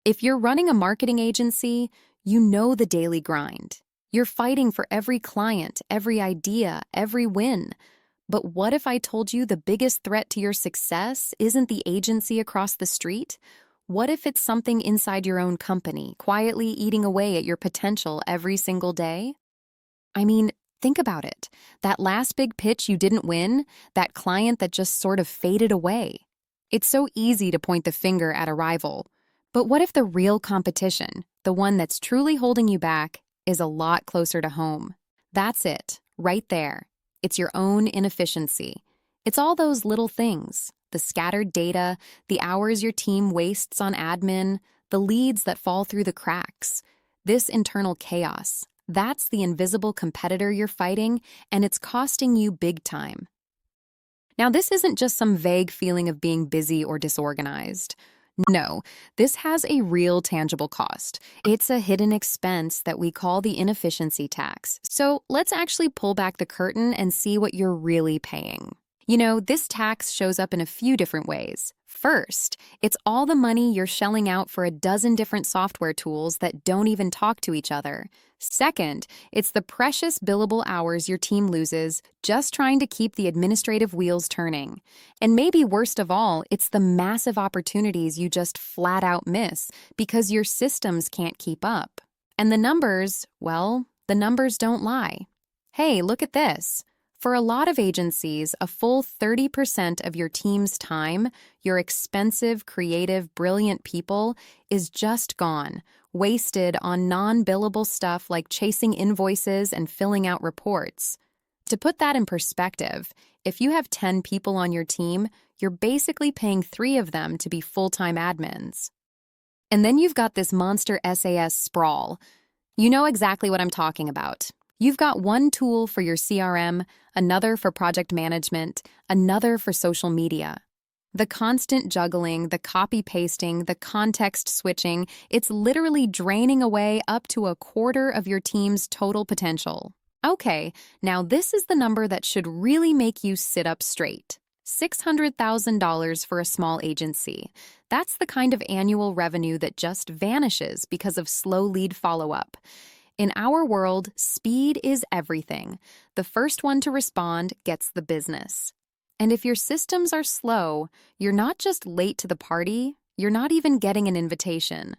If you're running a marketing agency, you know the daily grind. You're fighting for every client, every idea, every win. But what if I told you the biggest threat to your success isn't the agency across the street? What if it's something inside your own company, quietly eating away at your potential every single day? I mean, think about it. That last big pitch you didn't win, that client that just sort of faded away. It's so easy to point the finger at a rival. But what if the real competition, the one that's truly holding you back, is a lot closer to home? That's it, right there. It's your own inefficiency. It's all those little things, the scattered data, the hours your team wastes on admin, the leads that fall through the cracks. This internal chaos, that's the invisible competitor you're fighting, and it's costing you big time. Now, this isn't just some vague feeling of being busy or disorganized. No, this has a real tangible cost. It's a hidden expense that we call the inefficiency tax. So let's actually pull back the curtain and see what you're really paying. This tax shows up in a few different ways. First, it's all the money you're shelling out for a dozen different software tools that don't even talk to each other. Second, it's the precious billable hours your team loses just trying to keep the administrative wheels turning. And maybe worst of all, it's the massive opportunities you just flat out miss because your systems can't keep up. And the numbers, well, the numbers don't lie. Hey, look at this. For a lot of agencies, a full 30% of your team's time, your expensive, creative, brilliant people, is just gone, wasted on non-billable stuff like chasing invoices and filling out reports. To put that in perspective, if you have 10 people on your team, you're basically paying 3 of them to be full-time admins. And then you've got this monster SaaS sprawl. You know exactly what I'm talking about. You've got one tool for your CRM, another for project management, another for social media. The constant juggling, the copy-pasting, the context switching, it's literally draining away up to a quarter of your team's total potential. Okay, now this is the number that should really make you sit up straight. $600,000 for a small agency. That's the kind of annual revenue that just vanishes because of slow lead follow-up. In our world, speed is everything. The first one to respond gets the business. And if your systems are slow, you're not just late to the party, you're not even getting an invitation.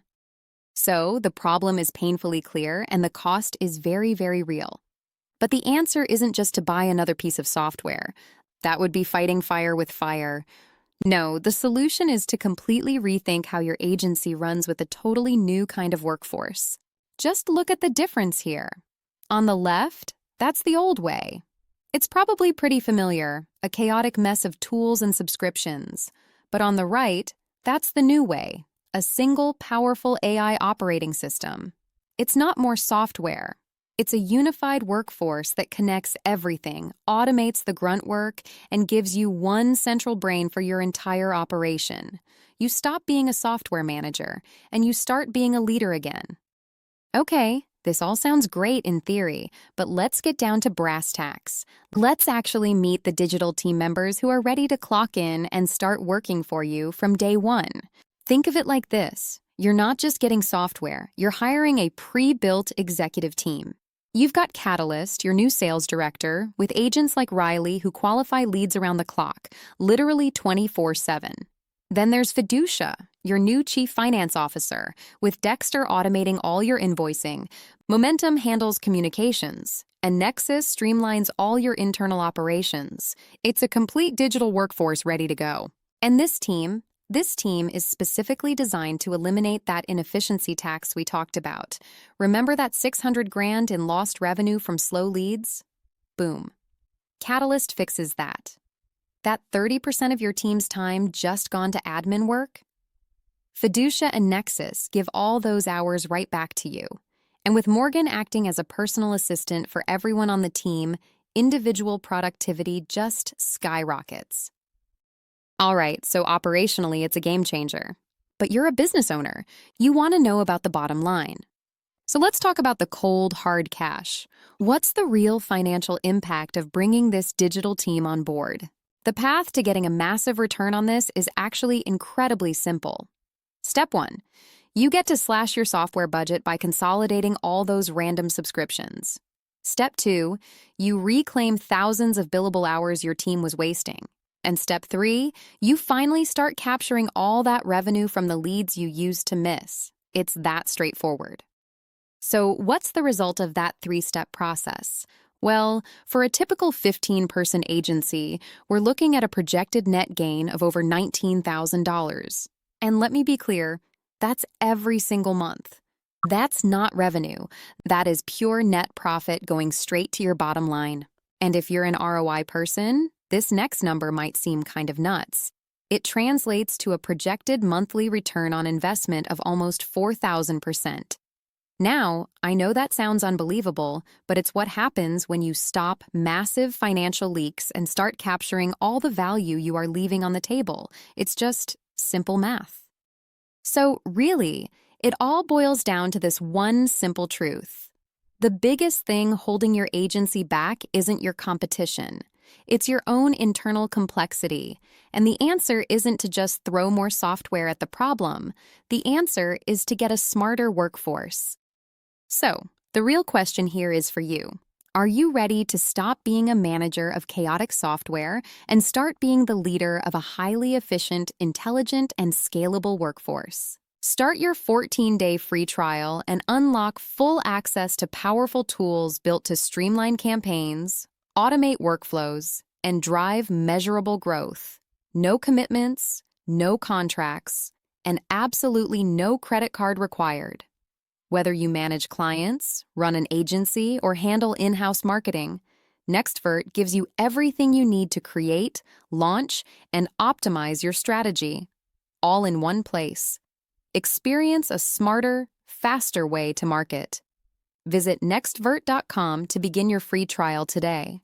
So the problem is painfully clear and the cost is very, very real. But the answer isn't just to buy another piece of software. That would be fighting fire with fire. No, the solution is to completely rethink how your agency runs with a totally new kind of workforce. Just look at the difference here. On the left, that's the old way. It's probably pretty familiar, a chaotic mess of tools and subscriptions. But on the right, that's the new way, a single, powerful AI operating system. It's not more software. It's a unified workforce that connects everything, automates the grunt work, and gives you one central brain for your entire operation. You stop being a software manager, and you start being a leader again. Okay, this all sounds great in theory, but let's get down to brass tacks. Let's actually meet the digital team members who are ready to clock in and start working for you from day one. Think of it like this. You're not just getting software, you're hiring a pre-built executive team. You've got Catalyst, your new sales director, with agents like Riley who qualify leads around the clock, literally 24/7. Then there's Fiducia, your new chief finance officer, with Dexter automating all your invoicing. Momentum handles communications, and Nexus streamlines all your internal operations. It's a complete digital workforce ready to go. And this team is specifically designed to eliminate that inefficiency tax we talked about. Remember that $600,000 in lost revenue from slow leads? Boom. Catalyst fixes that. That 30% of your team's time just gone to admin work? Fiducia and Nexus give all those hours right back to you. And with Morgan acting as a personal assistant for everyone on the team, individual productivity just skyrockets. All right, so operationally, it's a game changer. But you're a business owner. You want to know about the bottom line. So let's talk about the cold, hard cash. What's the real financial impact of bringing this digital team on board? The path to getting a massive return on this is actually incredibly simple. Step 1. You get to slash your software budget by consolidating all those random subscriptions. Step 2, you reclaim thousands of billable hours your team was wasting. And step 3, you finally start capturing all that revenue from the leads you used to miss. It's that straightforward. So what's the result of that 3-step process? Well, for a typical 15-person agency, we're looking at a projected net gain of over $19,000. And let me be clear, that's every single month. That's not revenue. That is pure net profit going straight to your bottom line. And if you're an ROI person, this next number might seem kind of nuts. It translates to a projected monthly return on investment of almost 4,000%. Now, I know that sounds unbelievable, but it's what happens when you stop massive financial leaks and start capturing all the value you are leaving on the table. It's just simple math. So really, it all boils down to this one simple truth. The biggest thing holding your agency back isn't your competition. It's your own internal complexity. And the answer isn't to just throw more software at the problem. The answer is to get a smarter workforce. So, the real question here is for you. Are you ready to stop being a manager of chaotic software and start being the leader of a highly efficient, intelligent, and scalable workforce? Start your 14-day free trial and unlock full access to powerful tools built to streamline campaigns, automate workflows, and drive measurable growth. No commitments, no contracts, and absolutely no credit card required. Whether you manage clients, run an agency, or handle in-house marketing, Nextvert gives you everything you need to create, launch, and optimize your strategy, all in one place. Experience a smarter, faster way to market. Visit nextvert.com to begin your free trial today.